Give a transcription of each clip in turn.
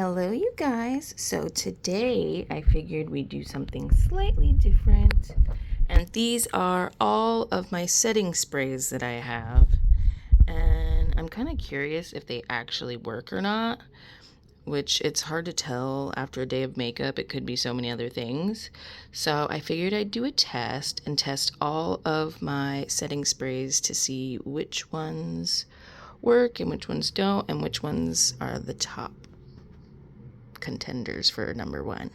Hello, you guys. So today I figured we'd do something slightly different. And these are all of my setting sprays that I have. And I'm kind of curious if they actually work or not, which it's hard to tell after a day of makeup. It could be so many other things. So I figured I'd do a test and test all of my setting sprays to see which ones work and which ones don't, and which ones are the top contenders for number one.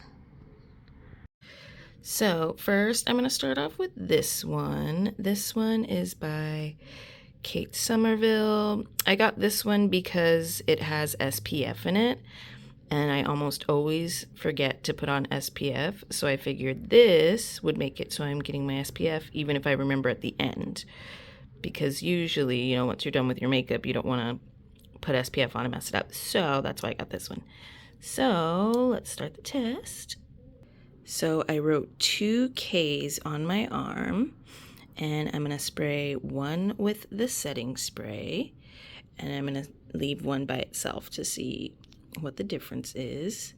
So first I'm going to start off with this one. This one is by Kate Somerville. I got this one because it has SPF in it, and I almost always forget to put on SPF, so I figured this would make it so I'm getting my SPF even if I remember at the end. Because usually, once you're done with your makeup, you don't want to put SPF on and mess it up. So that's why I got this one. So let's start the test. So I wrote 2 Ks on my arm, and I'm going to spray one with the setting spray, and I'm going to leave one by itself to see what the difference is.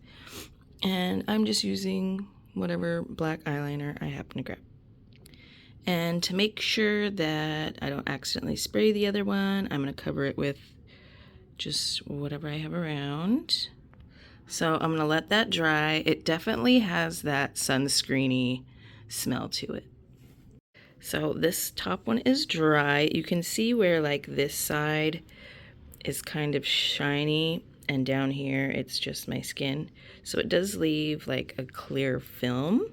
And I'm just using whatever black eyeliner I happen to grab. And to make sure that I don't accidentally spray the other one, I'm going to cover it with just whatever I have around. So I'm going to let that dry. It definitely has that sunscreeny smell to it. So this top one is dry. You can see where like this side is kind of shiny and down here it's just my skin. So it does leave like a clear film.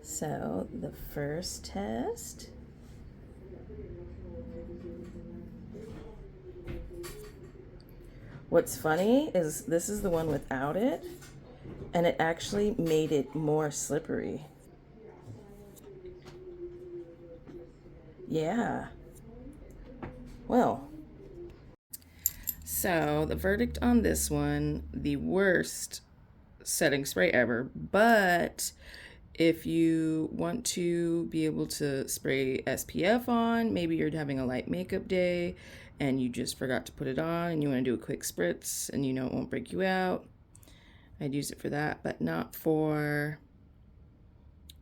So the first test. What's funny is this is the one without it, and it actually made it more slippery. Yeah. Well, so the verdict on this one, the worst setting spray ever, but if you want to be able to spray SPF on, maybe you're having a light makeup day and you just forgot to put it on and you want to do a quick spritz and it won't break you out, I'd use it for that, but not for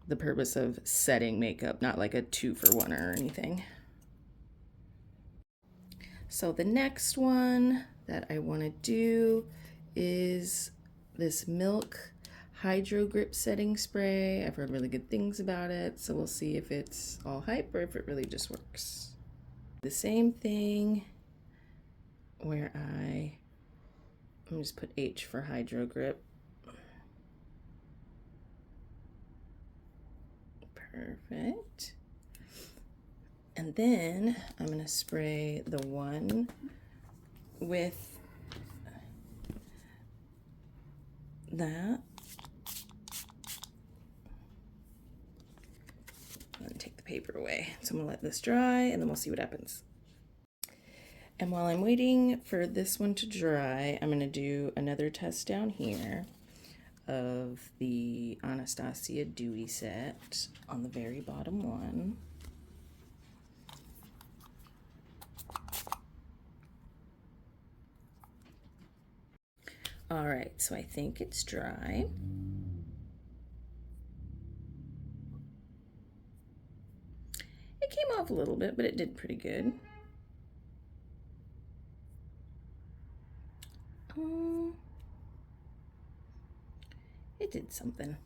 the purpose of setting makeup, not like a 2-for-1 or anything. So the next one that I want to do is this Milk Hydro Grip Setting Spray. I've heard really good things about it, so we'll see if it's all hype or if it really just works. The same thing where I'm just put H for Hydro Grip. Perfect. And then I'm going to spray the one with that. I'm going to take the paper away. So I'm going to let this dry and then we'll see what happens. And while I'm waiting for this one to dry, I'm going to do another test down here of the Anastasia Dewy set on the very bottom one. All right, so I think it's dry. It came off a little bit, but it did pretty good. It did something.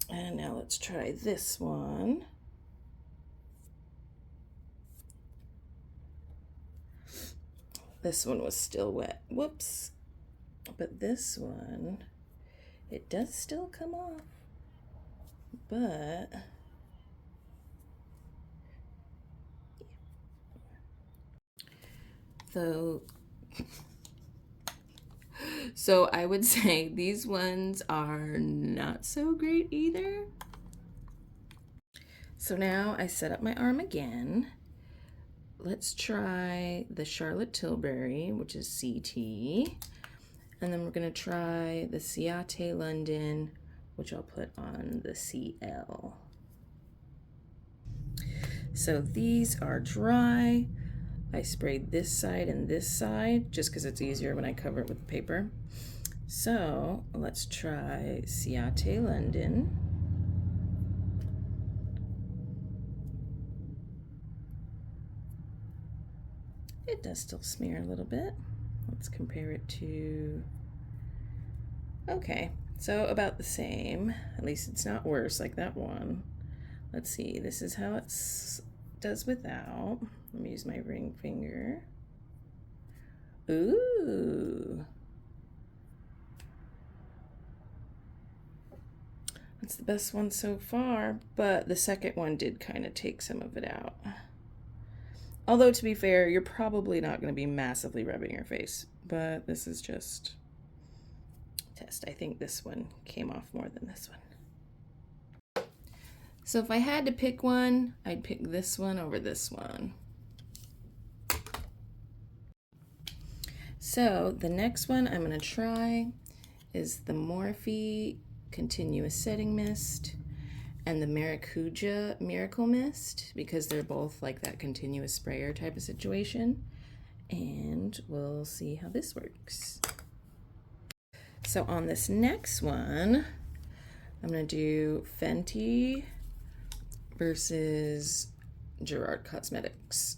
And now let's try this one. This one was still wet. Whoops. But this one, it does still come off. But so I would say these ones are not so great either. So now I set up my arm again. Let's try the Charlotte Tilbury, which is CT. And then we're going to try the Ciate London, which I'll put on the CL. So these are dry. I sprayed this side and this side just because it's easier when I cover it with paper. So let's try Ciate London. It does still smear a little bit. Let's compare it to, okay, so about the same. At least it's not worse like that one. Let's see, this is how it does without. Let me use my ring finger. Ooh. That's the best one so far, but the second one did kind of take some of it out. Although, to be fair, you're probably not going to be massively rubbing your face, but this is just a test. I think this one came off more than this one. So if I had to pick one, I'd pick this one over this one. So the next one I'm going to try is the Morphe Continuous Setting Mist and the Maracuja Miracle Mist, because they're both like that continuous sprayer type of situation. And we'll see how this works. So on this next one, I'm going to do Fenty versus Gerard Cosmetics.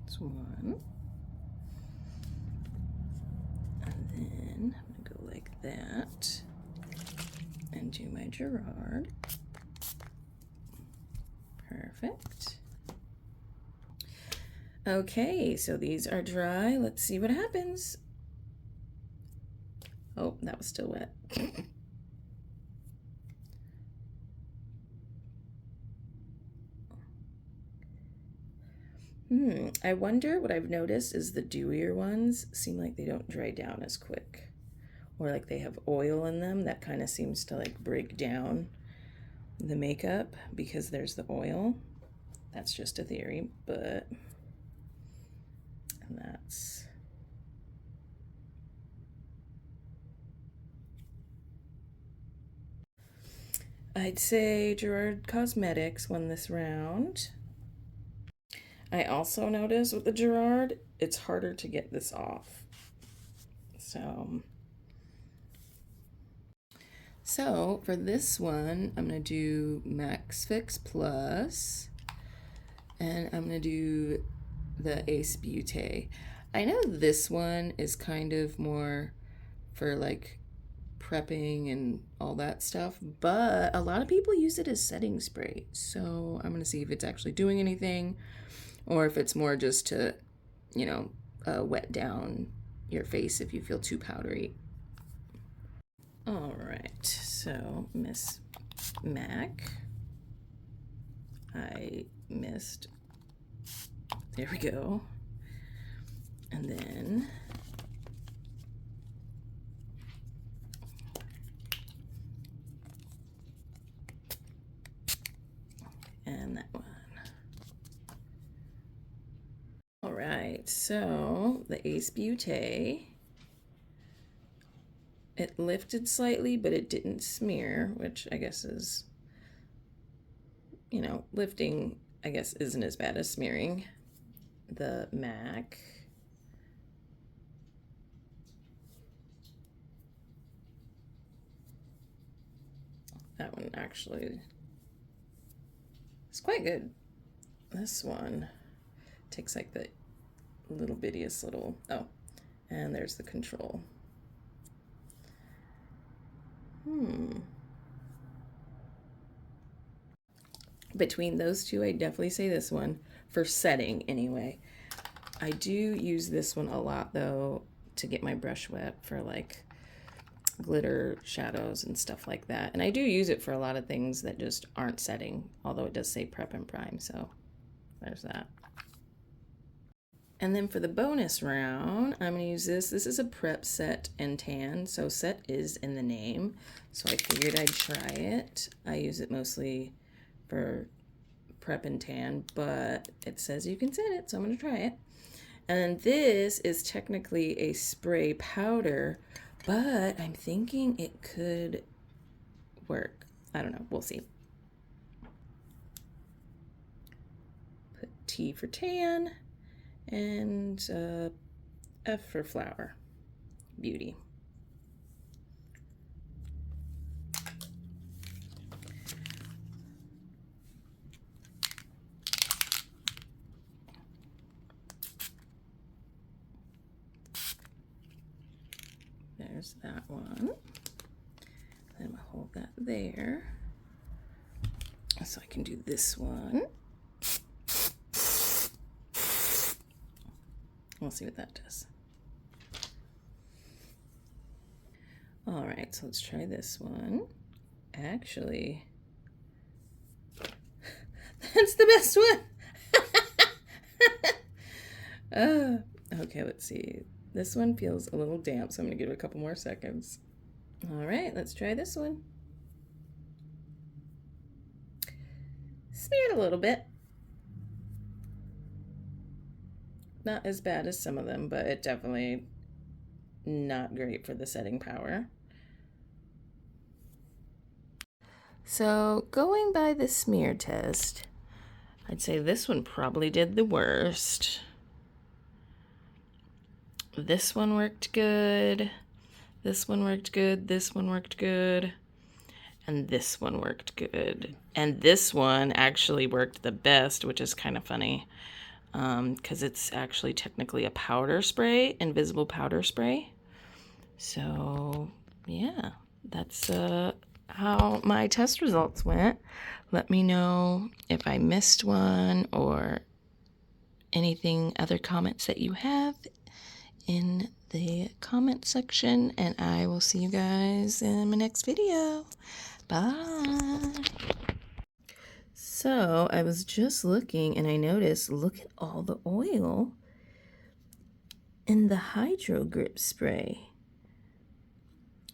That's one. And then I'm going to go like that and do my Gerard. Perfect. Okay, so these are dry. Let's see what happens. Oh, that was still wet. I wonder, what I've noticed is the dewier ones seem like they don't dry down as quick. Or like they have oil in them that kind of seems to like break down the makeup because there's the oil. That's just a theory, but, and that's, I'd say Gerard Cosmetics won this round. I also noticed with the Gerard, it's harder to get this off. So for this one, I'm going to do Max Fix Plus, and I'm going to do the Ace Beauté. I know this one is kind of more for like prepping and all that stuff, but a lot of people use it as setting spray. So I'm going to see if it's actually doing anything or if it's more just to, you know, wet down your face if you feel too powdery. All right, so Miss MAC, I missed, there we go. And then and that one. All right, so the Ace Beauté, it lifted slightly, but it didn't smear, which I guess is, you know, lifting, I guess, isn't as bad as smearing. The MAC, that one actually is quite good. This one takes like the little bittiest little, oh, and there's the control. Between those two, I definitely say this one for setting anyway. I do use this one a lot though to get my brush wet for like glitter shadows and stuff like that. And I do use it for a lot of things that just aren't setting, although it does say prep and prime, so there's that. And then for the bonus round, I'm going to use this. This is a prep set and tan, so set is in the name, so I figured I'd try it. I use it mostly for prep and tan, but it says you can set it, so I'm going to try it. And this is technically a spray powder, but I'm thinking it could work. I don't know. We'll see. Put T for tan and F for flower. Beauty. There's that one. Then I'm gonna hold that there. So I can do this one. We'll see what that does. All right, so let's try this one. Actually, that's the best one. Okay, let's see. This one feels a little damp, so I'm gonna give it a couple more seconds. All right, let's try this one. Smeared a little bit. Not as bad as some of them, but it definitely not great for the setting power. So going by the smear test, I'd say this one probably did the worst. This one worked good. This one worked good. This one worked good. And this one worked good. And this one actually worked the best, which is kind of funny because it's actually technically a powder spray, invisible powder spray. So yeah, that's how my test results went. Let me know if I missed one or anything, other comments that you have in the comment section, and I will see you guys in my next video. Bye. So I was just looking and I noticed, look at all the oil in the Hydro Grip spray.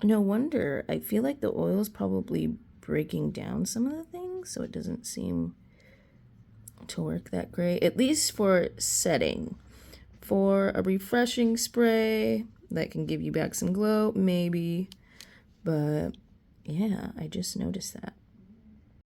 No wonder. I feel like the oil is probably breaking down some of the things, so it doesn't seem to work that great, at least for setting. For a refreshing spray that can give you back some glow, maybe. But yeah, I just noticed that.